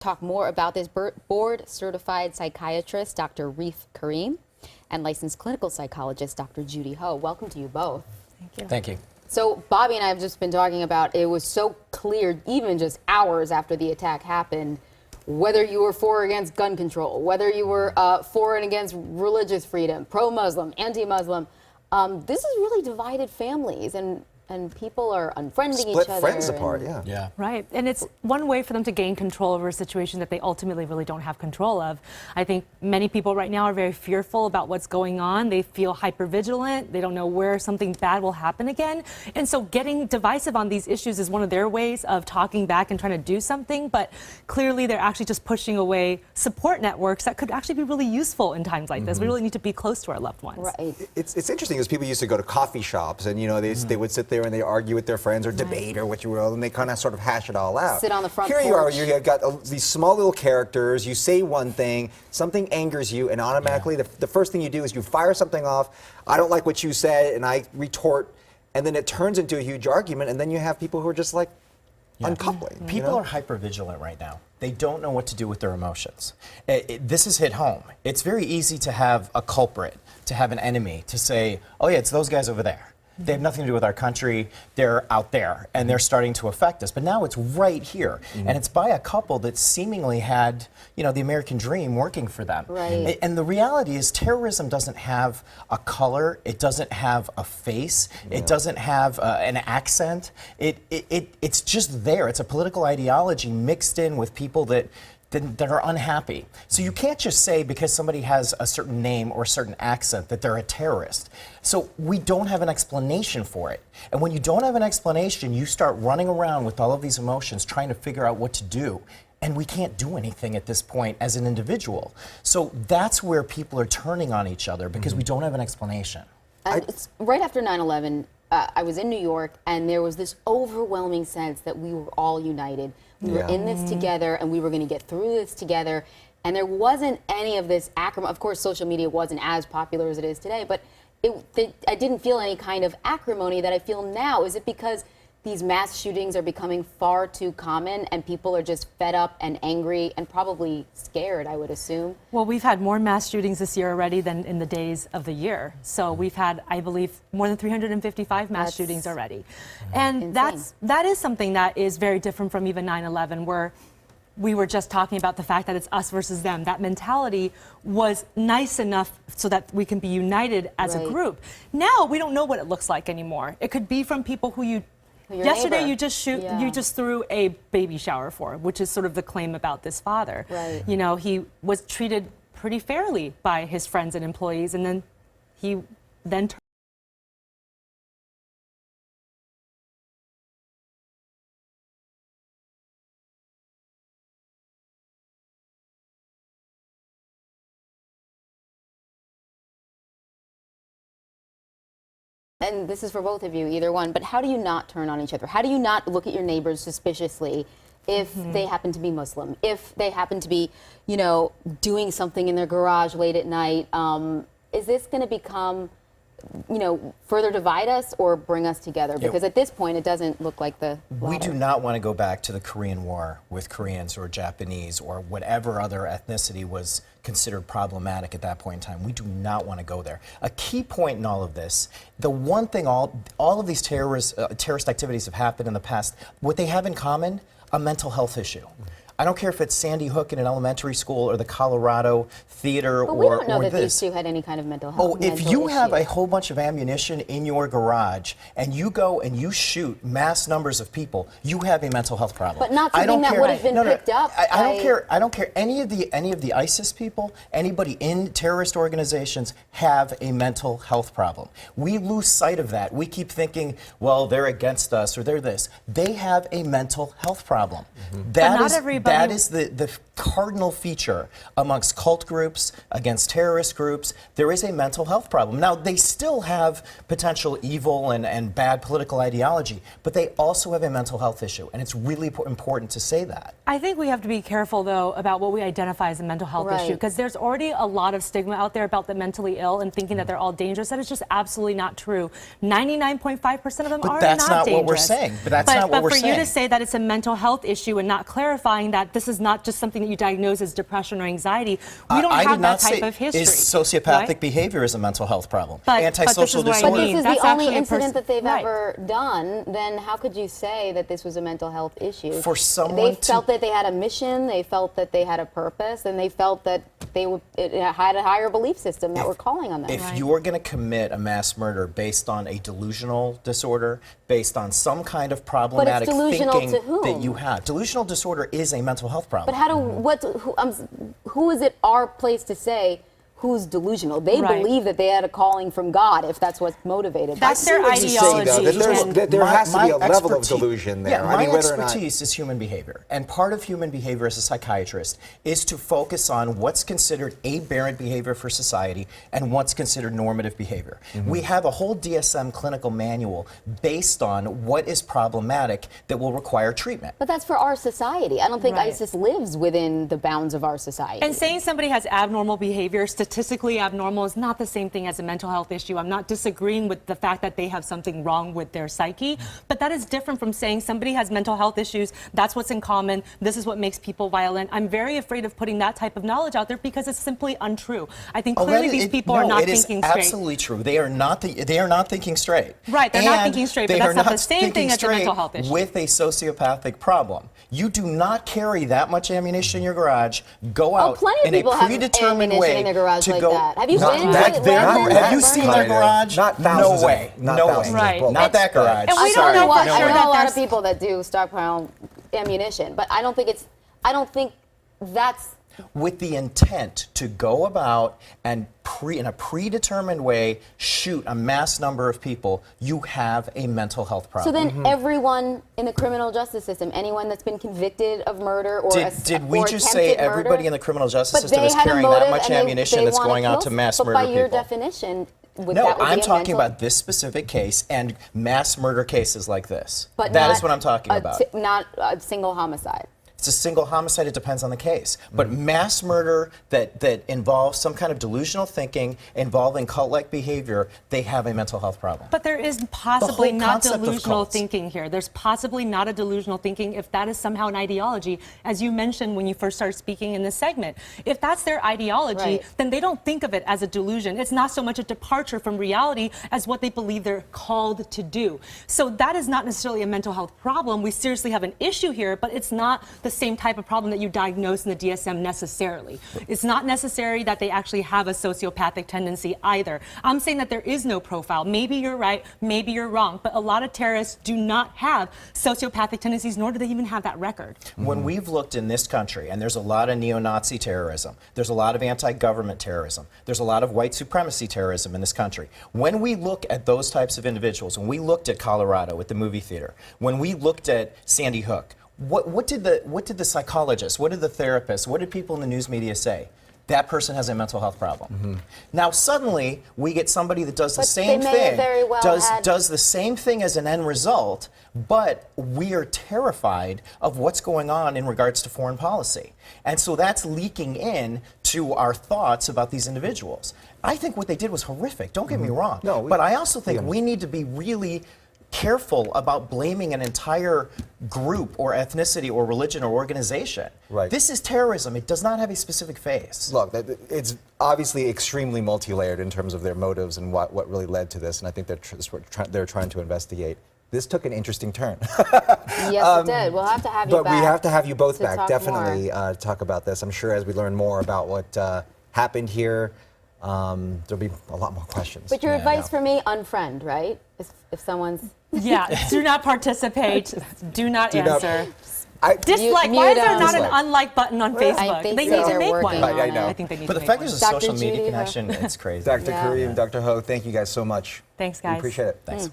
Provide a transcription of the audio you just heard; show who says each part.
Speaker 1: talk more about this, board-certified psychiatrist, Dr. Reef Karim, and licensed clinical psychologist, Dr. Judy Ho. Welcome to you both.
Speaker 2: Thank you.
Speaker 3: Thank you.
Speaker 1: So Bobby and I have just been talking about, it was so clear, even just hours after the attack happened, whether you were for or against gun control, whether you were for and against religious freedom, pro-Muslim, anti-Muslim, this has really divided families, and people are unfriending each other.
Speaker 2: Split friends apart, yeah.
Speaker 3: Yeah.
Speaker 4: Right, and it's one way for them to gain control over a situation that they ultimately really don't have control of. I think many people right now are very fearful about what's going on. They feel hypervigilant. They don't know where something bad will happen again. And so getting divisive on these issues is one of their ways of talking back and trying to do something, but clearly they're actually just pushing away support networks that could actually be really useful in times like this. We really need to be close to our loved ones.
Speaker 1: Right.
Speaker 2: It's interesting because people used to go to coffee shops and, you know, they would sit there and they argue with their friends or debate or what you will, and they kind of sort of hash it all out.
Speaker 1: Sit on the front
Speaker 2: Here you are,
Speaker 1: porch.
Speaker 2: you got these small little characters, you say one thing, something angers you, and automatically the first thing you do is you fire something off. I don't like what you said, and I retort, and then it turns into a huge argument, and then you have people who are just like uncoupling.
Speaker 3: People are hyper vigilant right now. They don't know what to do with their emotions. This has hit home. It's very easy to have a culprit, to have an enemy, to say, oh yeah, it's those guys over there. They have nothing to do with our country. They're out there, and they're starting to affect us. But now it's right here, and it's by a couple that seemingly had, you know, the American dream working for them.
Speaker 1: Right.
Speaker 3: And the reality is, terrorism doesn't have a color. It doesn't have a face. It doesn't have an accent. It's just there. It's a political ideology mixed in with people that are unhappy. So you can't just say because somebody has a certain name or a certain accent that they're a terrorist. So we don't have an explanation for it. And when you don't have an explanation, you start running around with all of these emotions trying to figure out what to do. And we can't do anything at this point as an individual. So that's where people are turning on each other because we don't have an explanation.
Speaker 1: It's right after 9/11, I was in New York, and there was this overwhelming sense that we were all united. We were in this together, and we were going to get through this together. And there wasn't any of this acrimony. Of course, social media wasn't as popular as it is today, but I didn't feel any kind of acrimony that I feel now. Is it because these mass shootings are becoming far too common, and people are just fed up and angry and probably scared, I would assume?
Speaker 4: Well, we've had more mass shootings this year already than in the days of the year. So we've had, I believe, more than 355 mass shootings already. And that is something that is very different from even 9/11, where we were just talking about the fact that it's us versus them. That mentality was nice enough so that we can be united as a group. Now we don't know what it looks like anymore. It could be from people who yesterday you just threw a baby shower for, which is sort of the claim about this father.
Speaker 1: Right.
Speaker 4: You know, he was treated pretty fairly by his friends and employees, and then he turned.
Speaker 1: And this is for both of you, either one, but how do you not turn on each other? How do you not look at your neighbors suspiciously if they happen to be Muslim, if they happen to be, you know, doing something in their garage late at night? Is this going to become, you know, further divide us or bring us together? Because at this point, it doesn't look like the latter.
Speaker 3: We do not want to go back to the Korean War with Koreans or Japanese or whatever other ethnicity was considered problematic at that point in time. We do not want to go there. A key point in all of this, the one thing all of these terrorist activities have happened in the past, what they have in common, a mental health issue. I don't care if it's Sandy Hook in an elementary school or the Colorado theater
Speaker 1: but
Speaker 3: or
Speaker 1: we don't know that
Speaker 3: this.
Speaker 1: these two had any kind of mental health.
Speaker 3: Oh, if you have a whole bunch of ammunition in your garage and you go and you shoot mass numbers of people, you have a mental health problem.
Speaker 1: But not something that would have been picked up.
Speaker 3: I don't care. I don't care. Any of the ISIS people, anybody in terrorist organizations have a mental health problem. We lose sight of that. We keep thinking, well, they're against us or they're this. They have a mental health problem. That is the cardinal feature amongst cult groups, against terrorist groups. There is a mental health problem. Now, they still have potential evil and bad political ideology, but they also have a mental health issue, and it's really important to say that.
Speaker 4: I think we have to be careful, though, about what we identify as a mental health issue, because there's already a lot of stigma out there about the mentally ill and thinking that they're all dangerous. That is just absolutely not true. 99.5% of them are not dangerous.
Speaker 3: But that's not what we're saying. But that's not what we're saying.
Speaker 4: But for you to say that it's a mental health issue and not clarifying that that this is not just something that you diagnose as depression or anxiety. We don't
Speaker 3: I
Speaker 4: have
Speaker 3: did
Speaker 4: that
Speaker 3: not
Speaker 4: type
Speaker 3: say
Speaker 4: of history.
Speaker 3: is sociopathic
Speaker 4: right?
Speaker 3: behavior is a mental health problem.
Speaker 4: But
Speaker 3: Antisocial
Speaker 4: this is what I
Speaker 3: disorder.
Speaker 1: But
Speaker 4: mean.
Speaker 1: this is
Speaker 4: That's
Speaker 1: the only
Speaker 4: actually a
Speaker 1: incident that they've
Speaker 4: right.
Speaker 1: ever done. Then how could you say that this was a mental health issue?
Speaker 3: For someone
Speaker 1: they
Speaker 3: to-
Speaker 1: felt that they had a mission, they felt that they had a purpose, and they felt that it had a higher belief system that were calling on them.
Speaker 3: If you are going to commit a mass murder based on a delusional disorder, based on some kind of problematic
Speaker 1: delusional
Speaker 3: thinking
Speaker 1: to whom?
Speaker 3: that you have, delusional disorder is a mental health problem.
Speaker 1: But how do who is it our place to say who's delusional? They
Speaker 4: Right.
Speaker 1: believe that they had a calling from God if that's what motivated them.
Speaker 4: That's their
Speaker 2: what you're saying, though,
Speaker 4: ideology.
Speaker 2: that there has to be a level of
Speaker 3: expertise-
Speaker 2: delusion there.
Speaker 3: Yeah,
Speaker 2: I
Speaker 3: my
Speaker 2: mean, whether or not-
Speaker 3: expertise is human behavior. And part of human behavior as a psychiatrist is to focus on what's considered aberrant behavior for society and what's considered normative behavior. We have a whole DSM clinical manual based on what is problematic that will require treatment.
Speaker 1: But that's for our society. I don't think
Speaker 4: Right.
Speaker 1: ISIS lives within the bounds of our society.
Speaker 4: And saying somebody has abnormal behavior, statistically abnormal, is not the same thing as a mental health issue. I'm not disagreeing with the fact that they have something wrong with their psyche, but that is different from saying somebody has mental health issues, that's what's in common, this is what makes people violent. I'm very afraid of putting that type of knowledge out there because it's simply untrue. I think clearly these people are not thinking straight.
Speaker 3: Absolutely true. They are not thinking straight.
Speaker 4: Right, they're not
Speaker 3: And
Speaker 4: thinking straight, but
Speaker 3: they
Speaker 4: that's
Speaker 3: are
Speaker 4: not the
Speaker 3: not
Speaker 4: same
Speaker 3: thinking
Speaker 4: thing as a mental
Speaker 3: straight
Speaker 4: health issue.
Speaker 3: with a sociopathic problem. You do not carry that much ammunition in your garage, go out
Speaker 1: plenty of
Speaker 3: in a
Speaker 1: people have
Speaker 3: predetermined
Speaker 1: ammunition
Speaker 3: way
Speaker 1: in their garage
Speaker 3: to
Speaker 1: like
Speaker 3: go.
Speaker 1: that. Have you
Speaker 3: Not
Speaker 1: been
Speaker 3: that
Speaker 1: to
Speaker 3: there-
Speaker 1: London?
Speaker 3: Have you
Speaker 1: Burn
Speaker 3: seen
Speaker 1: it.
Speaker 3: their garage?
Speaker 2: Not
Speaker 3: No
Speaker 2: thousands
Speaker 3: way.
Speaker 2: Not
Speaker 3: No
Speaker 2: thousands
Speaker 3: way.
Speaker 2: of
Speaker 4: Right.
Speaker 2: bullets.
Speaker 3: Not that garage.
Speaker 4: And we
Speaker 1: I
Speaker 4: don't
Speaker 1: know,
Speaker 4: know for
Speaker 1: I
Speaker 4: sure
Speaker 1: know
Speaker 4: that
Speaker 1: a lot of
Speaker 4: there's-
Speaker 1: people that do stockpile ammunition, but I don't think that's
Speaker 3: with the intent to go about and in a predetermined way shoot a mass number of people, you have a mental health
Speaker 1: so
Speaker 3: problem.
Speaker 1: then everyone in the criminal justice system, anyone that's been convicted of murder or
Speaker 3: Did we
Speaker 1: or
Speaker 3: just say
Speaker 1: attempted
Speaker 3: everybody
Speaker 1: murder,
Speaker 3: in the criminal justice
Speaker 1: but
Speaker 3: system
Speaker 1: they
Speaker 3: is
Speaker 1: had a
Speaker 3: carrying
Speaker 1: motive
Speaker 3: that much
Speaker 1: and
Speaker 3: ammunition
Speaker 1: they
Speaker 3: that's
Speaker 1: wanna
Speaker 3: going out
Speaker 1: kill
Speaker 3: to
Speaker 1: some-
Speaker 3: mass
Speaker 1: but
Speaker 3: murder
Speaker 1: by your
Speaker 3: people?
Speaker 1: definition, would
Speaker 3: No,
Speaker 1: that would
Speaker 3: I'm
Speaker 1: be a
Speaker 3: talking
Speaker 1: mental-
Speaker 3: about this specific case and mass murder cases like this.
Speaker 1: but
Speaker 3: That
Speaker 1: not
Speaker 3: is what I'm talking about.
Speaker 1: Not a single homicide.
Speaker 3: It's a single homicide, it depends on the case. But mass murder that involves some kind of delusional thinking, involving cult-like behavior, they have a mental health problem.
Speaker 4: But there is possibly
Speaker 3: whole
Speaker 4: not
Speaker 3: concept of
Speaker 4: delusional
Speaker 3: cults.
Speaker 4: thinking here. There's possibly not a delusional thinking if that is somehow an ideology, as you mentioned when you first started speaking in this segment. If that's their ideology,
Speaker 1: Right.
Speaker 4: then they don't think of it as a delusion. It's not so much a departure from reality as what they believe they're called to do. So that is not necessarily a mental health problem. We seriously have an issue here, but it's not the same type of problem that you diagnose in the DSM necessarily. It's not necessary that they actually have a sociopathic tendency either. I'm saying that there is no profile. Maybe you're right, maybe you're wrong, but a lot of terrorists do not have sociopathic tendencies, nor do they even have that record.
Speaker 3: When we've looked in this country, and there's a lot of neo-Nazi terrorism, there's a lot of anti-government terrorism, there's a lot of white supremacy terrorism in this country. When we look at those types of individuals, when we looked at Colorado at the movie theater, when we looked at Sandy Hook, what did the psychologists, what did the therapists, what did people in the news media say? That person has a mental health problem. Now suddenly we get somebody that does the
Speaker 1: But
Speaker 3: same
Speaker 1: they may have
Speaker 3: thing,
Speaker 1: very well had-
Speaker 3: does the same thing as an end result, but we are terrified of what's going on in regards to foreign policy. And so that's leaking in to our thoughts about these individuals. I think what they did was horrific, don't get me wrong.
Speaker 2: No,
Speaker 3: but I also think we need to be really careful about blaming an entire group or ethnicity or religion or organization.
Speaker 2: Right.
Speaker 3: This is terrorism. It does not have a specific face.
Speaker 2: Look, it's obviously extremely multi-layered in terms of their motives and what really led to this, and I think they're trying to investigate. This took an interesting turn.
Speaker 1: Yes, it did. We'll have to have you
Speaker 2: But
Speaker 1: back.
Speaker 2: we have to have you both
Speaker 1: to
Speaker 2: back,
Speaker 1: talk
Speaker 2: definitely
Speaker 1: more.
Speaker 2: talk about this. I'm sure as we learn more about what happened here, there'll be a lot more questions.
Speaker 1: But your
Speaker 3: Yeah,
Speaker 1: advice
Speaker 3: no.
Speaker 1: for me, unfriend, right? If someone's
Speaker 4: Yeah, do not participate, do not
Speaker 2: Do not-
Speaker 4: answer.
Speaker 2: I,
Speaker 4: Dislike.
Speaker 1: Mute
Speaker 4: Why is there
Speaker 1: them.
Speaker 4: not an
Speaker 2: Dislike.
Speaker 4: unlike button on Facebook?
Speaker 1: think
Speaker 4: They
Speaker 1: so.
Speaker 4: need to
Speaker 1: They're
Speaker 4: make
Speaker 1: working
Speaker 4: one.
Speaker 1: on it.
Speaker 4: I think they need
Speaker 3: But
Speaker 4: to
Speaker 3: the
Speaker 4: make
Speaker 3: fact
Speaker 4: one.
Speaker 3: there's a
Speaker 1: Dr.
Speaker 3: social media
Speaker 1: Judy Ho.
Speaker 3: connection, it's crazy.
Speaker 2: Dr.
Speaker 1: Yeah.
Speaker 2: Karim, Dr. Ho, thank you guys so much.
Speaker 4: Thanks,
Speaker 2: We
Speaker 4: guys.
Speaker 2: appreciate it.
Speaker 3: Thanks.